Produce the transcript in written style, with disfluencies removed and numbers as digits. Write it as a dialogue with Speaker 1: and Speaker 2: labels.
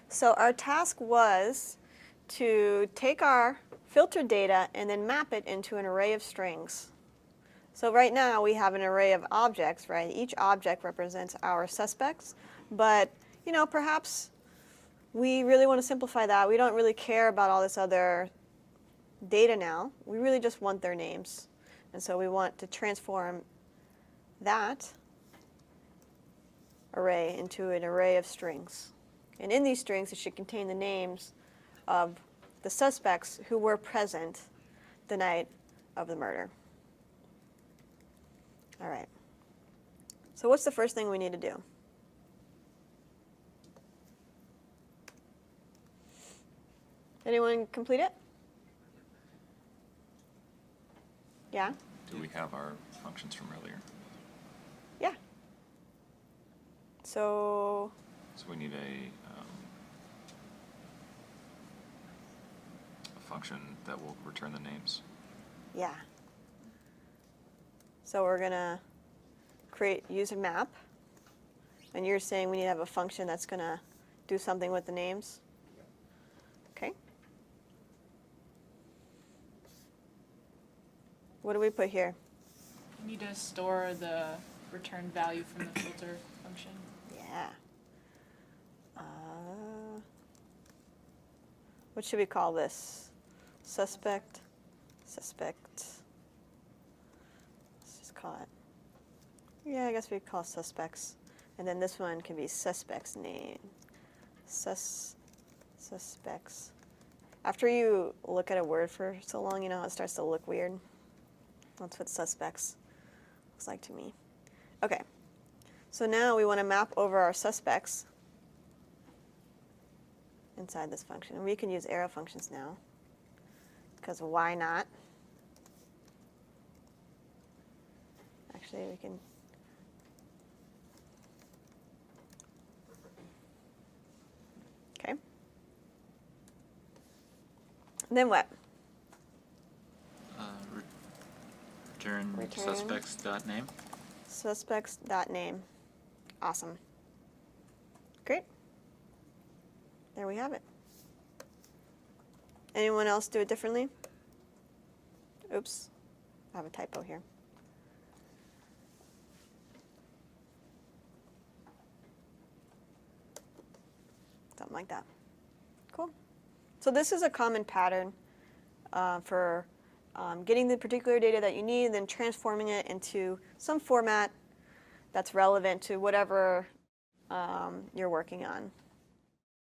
Speaker 1: So our task was to take our filtered data and then map it into an array of strings. So right now we have an array of objects, right? Each object represents our suspects, but perhaps we really want to simplify that. We don't really care about all this other data now. We really just want their names. And so we want to transform that array into an array of strings. And in these strings, it should contain the names of the suspects who were present the night of the murder. All right. So what's the first thing we need to do? Anyone complete it? Yeah?
Speaker 2: Do we have our functions from earlier?
Speaker 1: Yeah. So
Speaker 2: We need a function that will return the names.
Speaker 1: yeah. So we're going to use a map. And you're saying we need to have a function that's going to do something with the names? Okay. What do we put here?
Speaker 3: You need to store the return value from the filter function.
Speaker 1: Yeah. What should we call this? Suspect. Let's just call it. Yeah, I guess we call it suspects. And then this one can be suspect's name. Suspects. After you look at a word for so long, you know how it starts to look weird? That's what suspects looks like to me. Okay. So now we want to map over our suspects inside this function. And we can use arrow functions now, because why not? Actually, we can. Okay. And then what?
Speaker 4: Return suspects.name.
Speaker 1: Suspects.name. Awesome. Great. There we have it. Anyone else do it differently? Oops. I have a typo here. Something like that. Cool. So this is a common pattern for getting the particular data that you need and then transforming it into some format that's relevant to whatever you're working on.